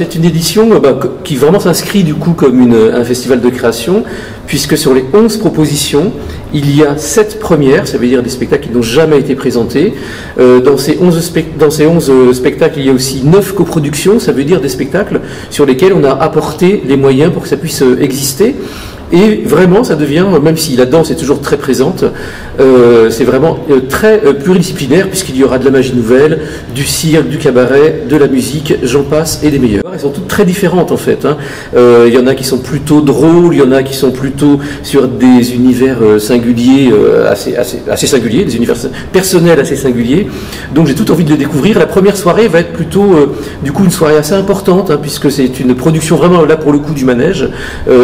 c'est une édition qui vraiment s'inscrit du coup comme un festival de création, puisque sur les 11 propositions, il y a 7 premières, ça veut dire des spectacles qui n'ont jamais été présentés. Dans ces 11 spectacles, il y a aussi 9 coproductions, ça veut dire des spectacles sur lesquels on a apporté les moyens pour que ça puisse exister. Et vraiment, ça devient, même si la danse est toujours très présente, c'est vraiment très pluridisciplinaire, puisqu'il y aura de la magie nouvelle, du cirque, du cabaret, de la musique, j'en passe, et des meilleurs. Elles sont toutes très différentes en fait. Il y en a qui sont plutôt drôles, il y en a qui sont plutôt sur des univers singuliers, assez singuliers, des univers personnels assez singuliers. Donc j'ai tout envie de le découvrir. La première soirée va être plutôt, du coup, une soirée assez importante, puisque c'est une production vraiment, là pour le coup, du manège,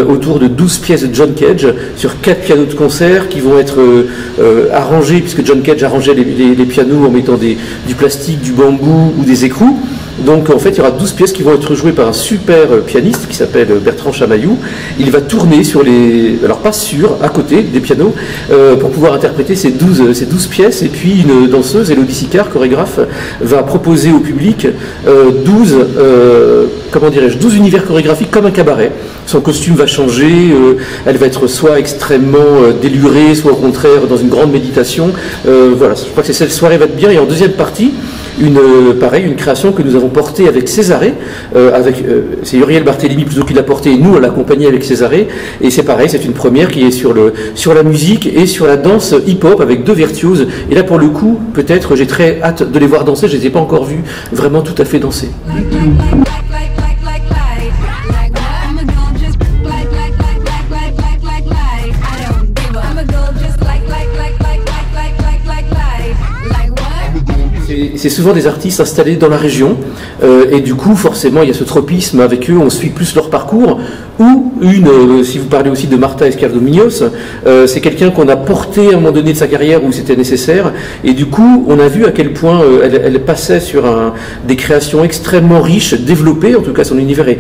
autour de 12 pièces de John Cage sur 4 pianos de concert qui vont être arrangés, puisque John Cage arrangeait les pianos en mettant du plastique, du bambou ou des écrous. Donc en fait il y aura 12 pièces qui vont être jouées par un super pianiste qui s'appelle Bertrand Chamaillou. Il va tourner sur alors pas à côté des pianos, pour pouvoir interpréter ces 12 pièces. Et puis une danseuse, Elodie Sicard, chorégraphe, va proposer au public 12 univers chorégraphique comme un cabaret. Son costume va changer, elle va être soit extrêmement délurée, soit au contraire dans une grande méditation. Voilà, je crois que cette soirée va être bien. Et en deuxième partie, une création que nous avons portée avec Césarée, c'est Uriel Barthélémy plutôt qui l'a portée, et nous on l'a accompagnée avec Césarée, et c'est pareil, c'est une première qui est sur la musique et sur la danse hip-hop avec 2 virtuoses, et là pour le coup, peut-être, j'ai très hâte de les voir danser, je ne les ai pas encore vus vraiment tout à fait danser. C'est souvent des artistes installés dans la région, et du coup forcément il y a ce tropisme avec eux, on suit plus leur parcours. Ou si vous parlez aussi de Marta Escardó-Muñoz, c'est quelqu'un qu'on a porté à un moment donné de sa carrière où c'était nécessaire, et du coup on a vu à quel point elle passait sur des créations extrêmement riches, développées, en tout cas son univers est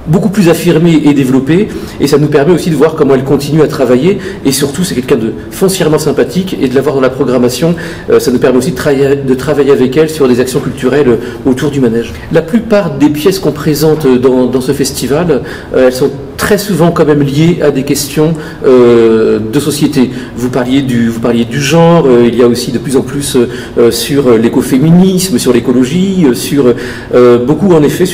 beaucoup plus affirmé et développé, et ça nous permet aussi de voir comment elle continue à travailler, et surtout c'est quelqu'un de foncièrement sympathique, et de l'avoir dans la programmation, ça nous permet aussi de travailler avec elle sur des actions culturelles autour du manège. La plupart des pièces qu'on présente dans ce festival, elles sont très souvent quand même liées à des questions de société. Vous parliez du genre, il y a aussi de plus en plus sur l'écoféminisme, sur l'écologie, sur beaucoup en effet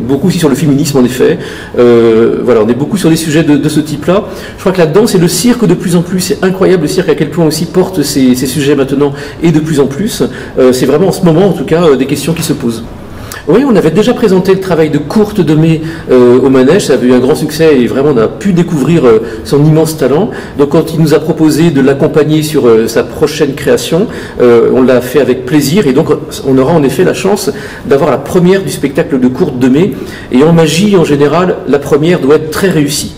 beaucoup aussi sur le féminisme en effet. Voilà, on est beaucoup sur des sujets de ce type-là. Je crois que la danse et le cirque de plus en plus, c'est incroyable le cirque à quel point aussi porte ces sujets maintenant, et de plus en plus. C'est vraiment en ce moment en tout cas des questions qui se posent. Oui, on avait déjà présenté le travail de Courte de Mai au manège, ça avait eu un grand succès et vraiment on a pu découvrir son immense talent. Donc quand il nous a proposé de l'accompagner sur sa prochaine création, on l'a fait avec plaisir, et donc on aura en effet la chance d'avoir la première du spectacle de Courte de Mai. Et en magie en général, la première doit être très réussie.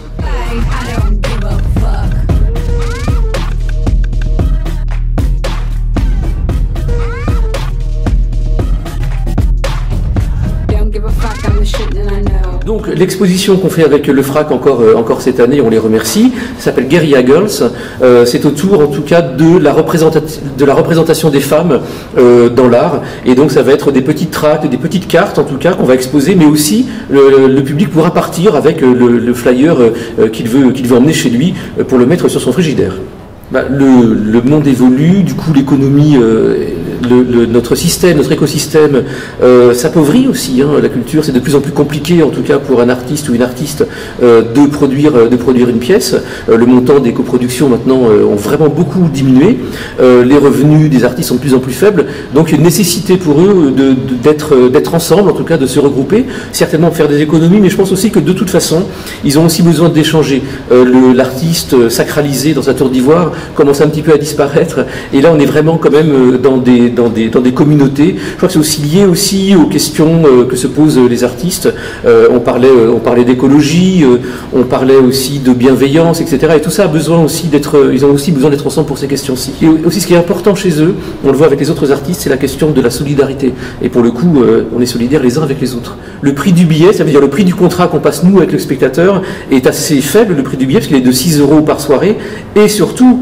Donc l'exposition qu'on fait avec le FRAC encore cette année, on les remercie, s'appelle Guerilla Girls. C'est autour en tout cas de la représentation des femmes dans l'art, et donc ça va être des petites tracts, des petites cartes en tout cas qu'on va exposer, mais aussi le public pourra partir avec le flyer qu'il veut emmener chez lui pour le mettre sur son frigidaire. Le monde évolue, du coup l'économie, notre écosystème s'appauvrit aussi. La culture, c'est de plus en plus compliqué, en tout cas pour un artiste ou une artiste, de produire une pièce. Le montant des coproductions maintenant ont vraiment beaucoup diminué. Les revenus des artistes sont de plus en plus faibles. Donc il y a une nécessité pour eux d'être ensemble, en tout cas de se regrouper, certainement faire des économies, mais je pense aussi que de toute façon, ils ont aussi besoin d'échanger. L'artiste sacralisé dans sa tour d'ivoire commence un petit peu à disparaître, et là on est vraiment quand même dans des communautés. Je crois que c'est aussi lié aussi aux questions que se posent les artistes. On parlait d'écologie, on parlait aussi de bienveillance, etc. Et tout ça a besoin aussi ils ont aussi besoin d'être ensemble pour ces questions-ci. Et aussi ce qui est important chez eux, on le voit avec les autres artistes, c'est la question de la solidarité. Et pour le coup, on est solidaires les uns avec les autres. Le prix du billet, ça veut dire le prix du contrat qu'on passe nous avec le spectateur, est assez faible, le prix du billet, parce qu'il est de 6 € par soirée, et surtout,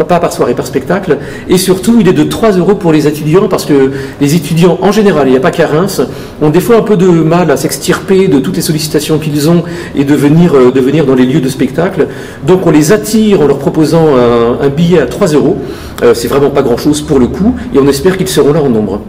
pas par soirée, par spectacle. Et surtout, il est de 3 € pour les étudiants, parce que les étudiants, en général, il n'y a pas qu'à Reims, ont des fois un peu de mal à s'extirper de toutes les sollicitations qu'ils ont et de venir dans les lieux de spectacle. Donc on les attire en leur proposant un billet à 3 €. C'est vraiment pas grand-chose pour le coup, et on espère qu'ils seront là en nombre.